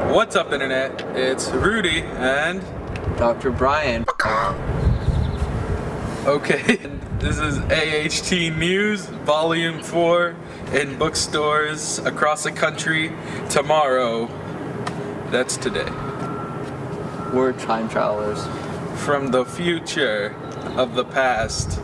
What's up, Internet? It's Rudy and Dr. Brian. Okay, this is AHT News, Volume 4, in bookstores across the country tomorrow. That's today. We're time travelers. From the future of the past.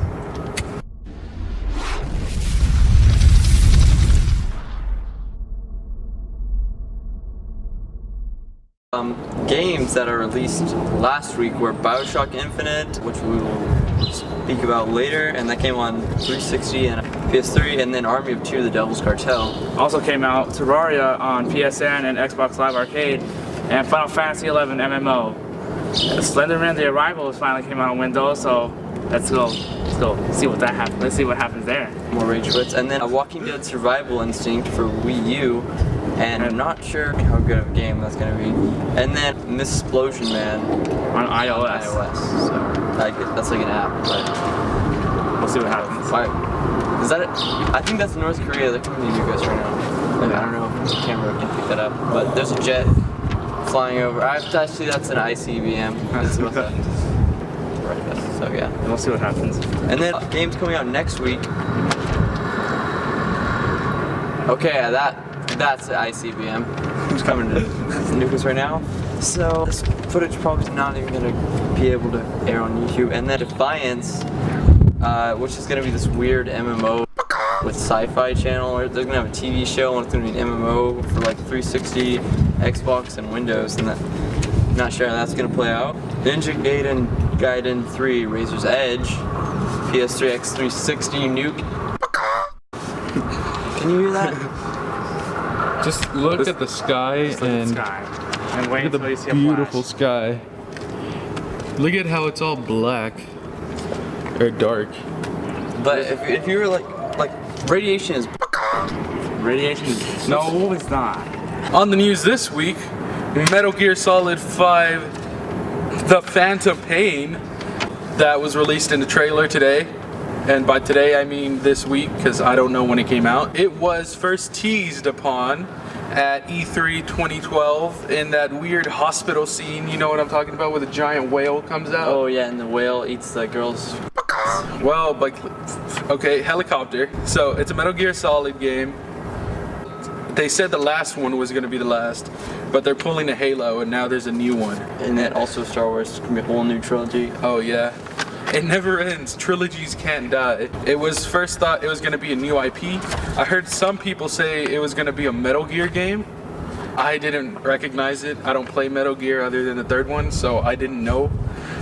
Games that are released last week were BioShock Infinite, which we will speak about later, and that came on 360 and PS3, and then Army of Two: The Devil's Cartel. Also came out Terraria on PSN and Xbox Live Arcade, and Final Fantasy XI MMO. Slenderman: The Arrival finally came out on Windows, so let's go see what that happens. Let's see what happens there. More rage quits, and then a Walking Dead Survival Instinct for Wii U. And I'm not sure how good of a game that's gonna be. And then Missplosion Man on iOS. So that's like an app, but we'll see what happens. Is that it? I think that's North Korea. They're coming to you guys right now. Like, I don't know if the camera can pick that up, but there's a jet flying over. Actually, that's an ICBM. So yeah, we'll see what happens. And then games coming out next week. Okay, that's the ICBM. Who's coming to nuke us right now? So this footage probably is not even gonna be able to air on YouTube. And then Defiance, which is gonna be this weird MMO with Sci-Fi Channel. Or they're gonna have a TV show, and it's gonna be an MMO for like 360, Xbox, and Windows. And not sure how that's gonna play out. Ninja Gaiden 3, Razor's Edge, PS3, X360, Nuke. Can you hear that? Just look at the sky and wait look at until you see the a beautiful flash. sky. Look at how it's all black or dark. But if you were like radiation is Radiation is no, it's not. On the news this week, Metal Gear Solid 5: The Phantom Pain, that was released in the trailer today. And by today I mean this week, because I don't know when it came out. It was first teased upon at E3 2012 in that weird hospital scene, you know what I'm talking about, where the giant whale comes out? Oh yeah, and the whale eats the girls. Well, like, okay, helicopter. So it's a Metal Gear Solid game. They said the last one was going to be the last, but they're pulling a Halo and now there's a new one. And then also Star Wars is going to be a whole new trilogy. Oh yeah. It never ends. Trilogies can't die. It was first thought it was going to be a new IP. I heard some people say it was going to be a Metal Gear game. I didn't recognize it. I don't play Metal Gear other than the third one, so I didn't know.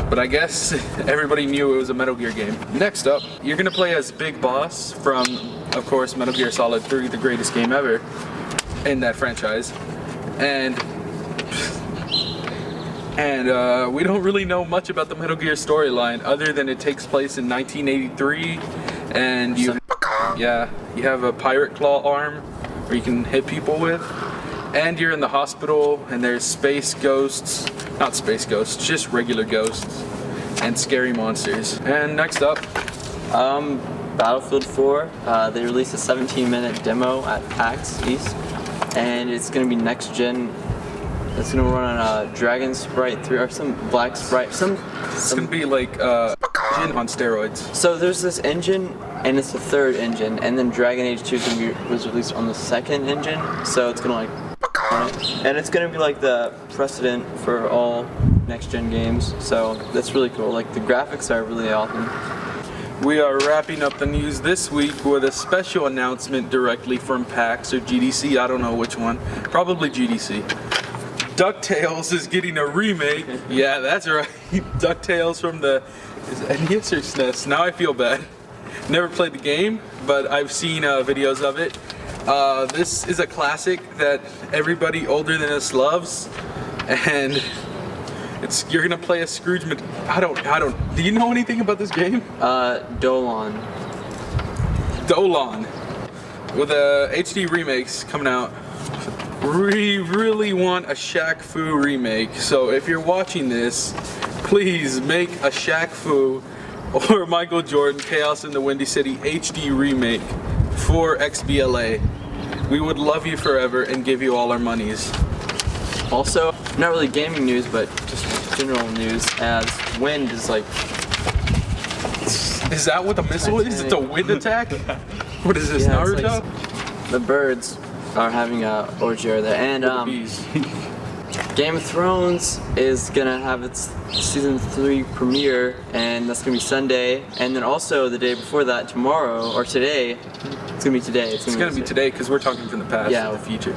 But I guess everybody knew it was a Metal Gear game. Next up, you're going to play as Big Boss from, of course, Metal Gear Solid 3, the greatest game ever in that franchise. And we don't really know much about the Metal Gear storyline other than it takes place in 1983, and you have a pirate claw arm where you can hit people with, and you're in the hospital, and there's space ghosts, not space ghosts, just regular ghosts, and scary monsters. And next up, Battlefield 4. They released a 17-minute demo at PAX East, and it's going to be next gen. It's gonna run on Dragon Sprite 3 or some black sprite. It's gonna be like engine on steroids. So there's this engine, and it's the third engine, and then Dragon Age 2 was released on the second engine. So it's gonna like on it, and it's gonna be like the precedent for all next gen games. So that's really cool. Like the graphics are really awesome. We are wrapping up the news this week with a special announcement directly from PAX or GDC. I don't know which one. Probably GDC. DuckTales is getting a remake. Yeah, that's right. DuckTales from the NES or SNES. Now I feel bad. Never played the game, but I've seen videos of it. This is a classic that everybody older than us loves, and you're gonna play a Scrooge. I don't. Do you know anything about this game? Dolan. With a HD remakes coming out. We really want a Shaq Fu remake, so if you're watching this, please make a Shaq Fu or Michael Jordan Chaos in the Windy City HD remake for XBLA. We would love you forever and give you all our monies. Also, not really gaming news, but just general news, as wind is like... Is that what the missile is? It's a wind attack? What is this, Yeah, it's Naruto? the birds are having a orgy over there. And The bees. Game of Thrones is gonna have its season 3 premiere, and that's gonna be Sunday. And then also the day before that, tomorrow or today, it's gonna be today. It's gonna be today because we're talking from the past Yeah. to the future.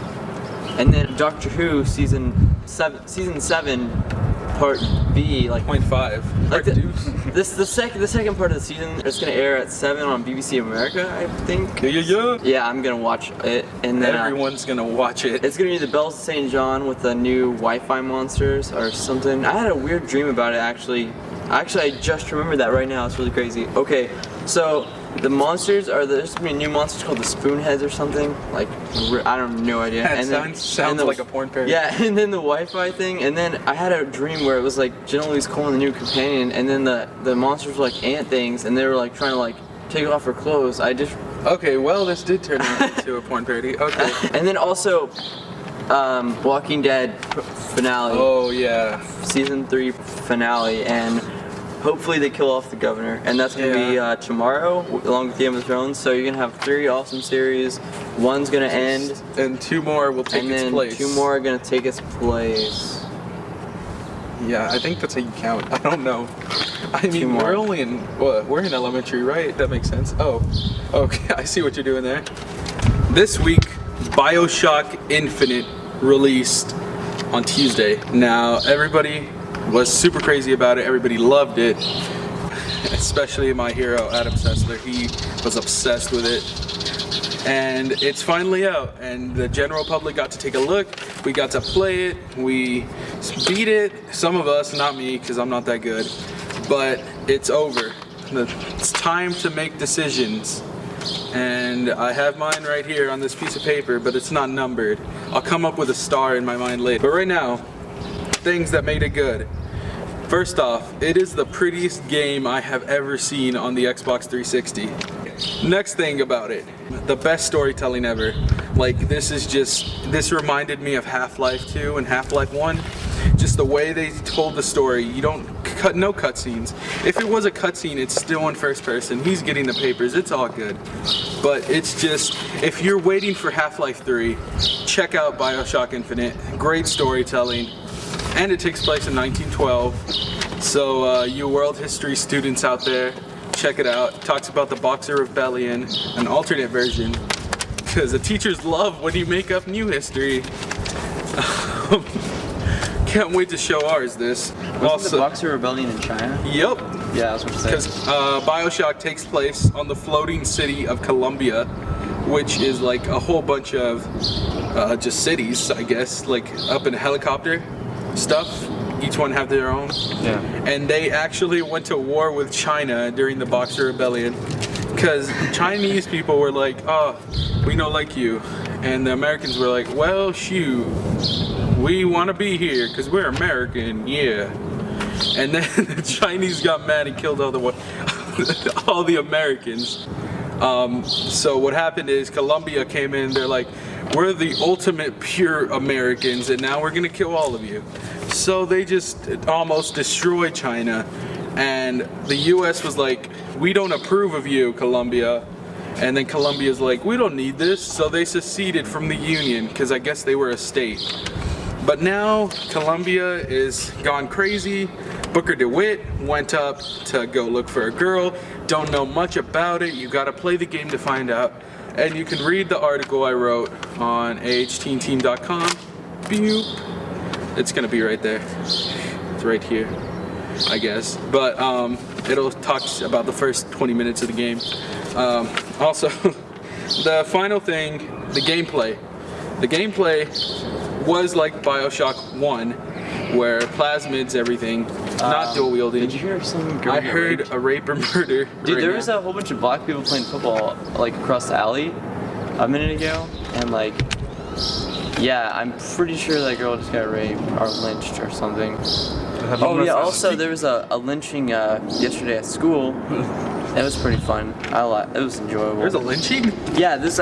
And then Doctor Who season 7 part B, like 0.5. Like Reduce. the second part of the season is gonna air at 7 on BBC America, I think. Yeah. Yeah, I'm gonna watch it, and then Everyone's gonna watch it. it's gonna be the Bells of St. John with the new Wi-Fi monsters or something. I had a weird dream about it actually. Actually, I just remembered that right now. It's really crazy. Okay, so the monsters are there's gonna be new monsters called the Spoonheads or something. Like I don't have no idea. That And sounds like a porn parody. Yeah, and then the Wi-Fi thing, and then I had a dream where it was like Jenna Louise Cole and the new companion, and then the monsters were like ant things, and they were like trying to like take off her clothes. Okay, well, this did turn out into a porn parody. Okay. And then also, Walking Dead finale. Oh, yeah. Season 3 finale, and hopefully they kill off the governor, and that's gonna be tomorrow along with Game of Thrones. So you're gonna have 3 awesome series. One's gonna end, And 2 more will take and its then place. 2 more are gonna take its place. Yeah, I think that's how you count. I don't know. I 2 mean, more. we're only in, what, we're in elementary, right? That makes sense. Oh, okay, I see what you're doing there. This week, BioShock Infinite released on Tuesday. Now, everybody was super crazy about it. Everybody loved it. Especially my hero, Adam Sessler. He was obsessed with it. And it's finally out, and the general public got to take a look. We got to play it. We beat it. Some of us, not me, because I'm not that good. But it's over. It's time to make decisions. And I have mine right here on this piece of paper, but it's not numbered. I'll come up with a star in my mind later. But right now, things that made it good. First off, it is the prettiest game I have ever seen on the Xbox 360. Next thing about it, the best storytelling ever. Like this reminded me of Half-Life 2 and Half-Life 1. Just the way they told the story. You don't cut no cutscenes. If it was a cutscene, it's still in first person. He's getting the papers. It's all good. But it's just, if you're waiting for Half-Life 3, check out BioShock Infinite. Great storytelling. And it takes place in 1912. So you world history students out there, check it out. It talks about the Boxer Rebellion, an alternate version. Because the teachers love when you make up new history. Can't wait to show ours this. Wasn't the Boxer Rebellion in China? Yep. Yeah, I was going to say. Because BioShock takes place on the floating city of Columbia, which is like a whole bunch of just cities, I guess, like up in a helicopter stuff. Each one have their own. Yeah. And they actually went to war with China during the Boxer Rebellion because Chinese people were like, oh, we don't like you. And the Americans were like, well, shoot, we want to be here because we're American, yeah. And then the Chinese got mad and killed all the Americans. So what happened is Colombia came in, they're like, we're the ultimate pure Americans and now we're gonna kill all of you. So they just almost destroyed China, and the US was like, we don't approve of you, Colombia. And then Colombia's like, we don't need this. So they seceded from the Union because I guess they were a state. But now Colombia is gone crazy. Booker DeWitt went up to go look for a girl. Don't know much about it. You gotta play the game to find out. And you can read the article I wrote on AHTEENteam.com. Beep. It's gonna be right there. It's right here, I guess. But it'll talk about the first 20 minutes of the game. Also, the final thing, the gameplay. The gameplay was like BioShock 1, where plasmids everything, not dual wielding. Did you hear some girl I get heard raped? a rape or murder. Dude, right there now. was a whole bunch of black people playing football like across the alley a minute ago, and like, yeah, I'm pretty sure that girl just got raped or lynched or something. Oh yeah, also there was a lynching yesterday at school. It was pretty fun. It was enjoyable. There's a lynching? Yeah, this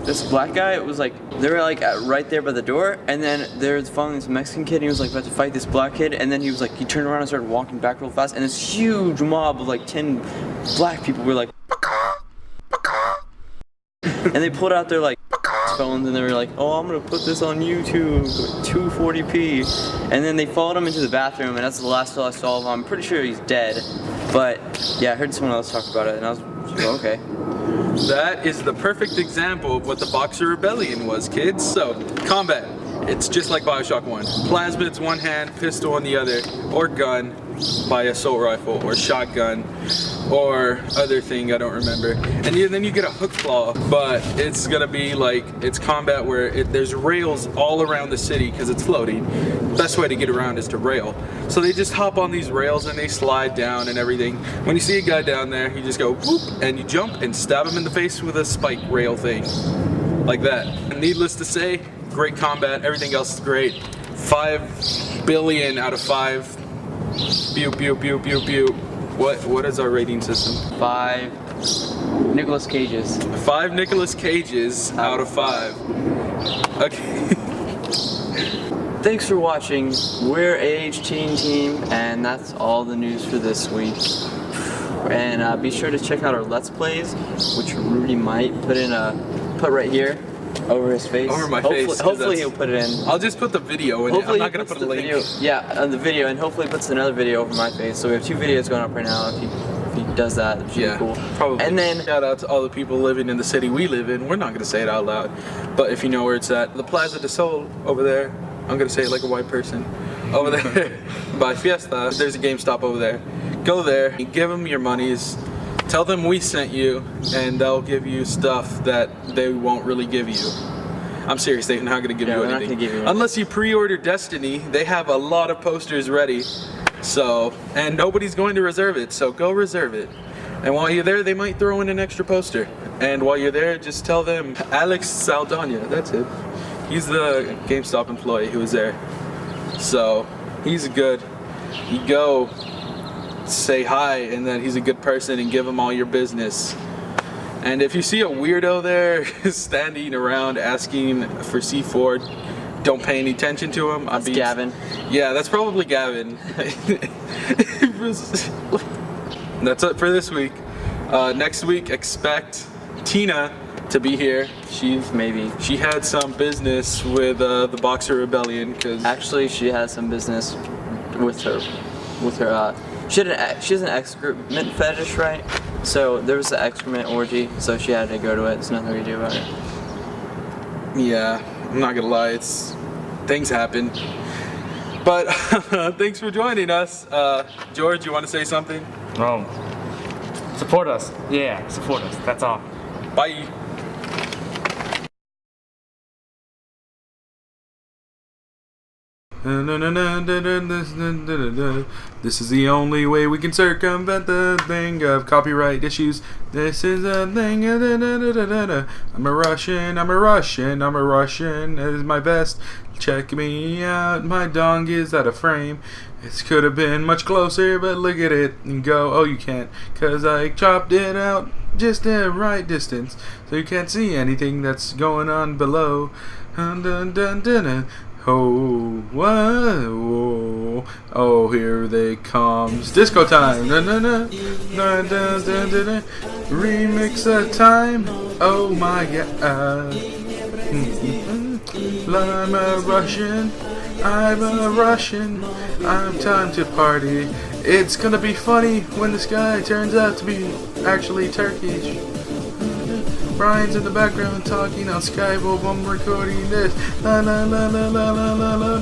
this black guy was like, they were like right there by the door, and then there was following this Mexican kid, and he was like about to fight this black kid, and then he was like, he turned around and started walking back real fast, and this huge mob of like 10 black people were like, and they pulled out their like phones, and they were like, oh, I'm gonna put this on YouTube, 240p, and then they followed him into the bathroom, and that's the last I saw of him. I'm pretty sure he's dead, but yeah, I heard someone else talk about it, and I was okay. That is the perfect example of what the Boxer Rebellion was, kids. So, combat. It's just like Bioshock 1. Plasmids one hand, pistol in the other, or gun by assault rifle, or shotgun, or other thing, I don't remember. And then you get a hook claw, but it's gonna be like, it's combat where there's rails all around the city because it's floating. Best way to get around is to rail. So they just hop on these rails and they slide down and everything. When you see a guy down there, you just go whoop, and you jump and stab him in the face with a spike rail thing. Like that. And needless to say, great combat, everything else is great. 5 billion out of 5. Pew pew pew pew pew. What is our rating system? 5 Nicolas Cages. 5 Nicolas Cages out of 5. Okay. Thanks for watching. We're AHTeen Team, and that's all the news for this week. And be sure to check out our Let's Plays, which Rudy might put right here over his face. Over my face. Hopefully he'll put it in. I'll just put the video in. I'm not gonna put a link. Video, yeah, on the video, and hopefully puts another video over my face. So we have 2 videos going up right now. If he does that, it should be cool. Probably. And then shout out to all the people living in the city we live in. We're not gonna say it out loud, but if you know where it's at, the Plaza de Sol over there. I'm gonna say it like a white person. Over there by Fiesta, there's a GameStop over there. Go there, give them your monies, tell them we sent you, and they'll give you stuff that they won't really give you. I'm serious, they're not gonna give you anything. Not gonna give you Unless you pre-order Destiny, they have a lot of posters ready. So, and nobody's going to reserve it, so go reserve it. And while you're there, they might throw in an extra poster. And while you're there, just tell them Alex Saldana, that's it. He's the GameStop employee who was there. So, he's good. You go, say hi, and then he's a good person, and give him all your business. And if you see a weirdo there standing around asking for C4, don't pay any attention to him. That's Gavin. Yeah, that's probably Gavin. That's it for this week. Next week, expect Tina to be here. She had some business with the Boxer Rebellion, because actually she had some business with her she has an excrement fetish, right? So there was an excrement orgy, so she had to go to it. There's nothing we can do about it. Yeah, I'm not gonna lie, things happen. But thanks for joining us. George, you want to say something? Support us. Yeah, support us. That's all. Bye. This is the only way we can circumvent the thing of copyright issues. This is a thing. I'm a Russian. It is my best. Check me out. My dong is out of frame. It could have been much closer, but look at it and go. Oh, you can't, 'cause I chopped it out just the right distance, so you can't see anything that's going on below. Oh, whoa, oh, here they comes. Disco time. Remix of time. Oh my god. I'm a Russian. I'm time to party. It's gonna be funny when this guy turns out to be actually Turkish. Brian's in the background talking on Skype while I'm recording this. La la la la la la la la.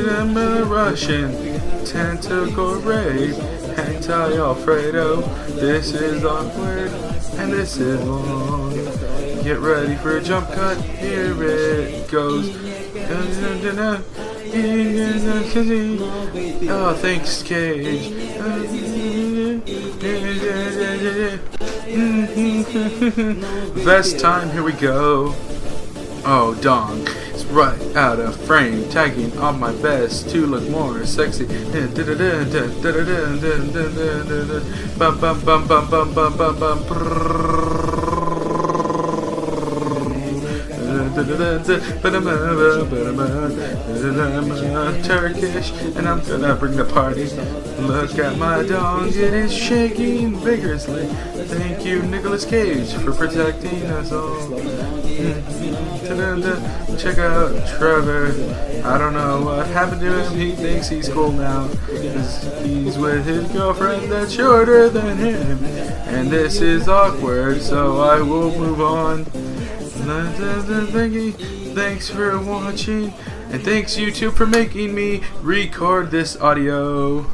I'm a Russian tentacle raid, hentai Alfredo. This is awkward and this is long. Get ready for a jump cut. Here it goes. Oh, thanks, Cage. Best time. Here we go. Oh, dong. right out of frame, tagging on my vest to look more sexy. Bum bum bum bum bum bum bum bum. Turkish, and I'm gonna bring the party. Look at my dog, it is shaking vigorously. Thank you, Nicolas Cage, for protecting us all. Check out Trevor. I don't know what happened to him. He thinks he's cool now. He's with his girlfriend that's shorter than him. And this is awkward, so I will move on. Thanks for watching, and thanks YouTube for making me record this audio.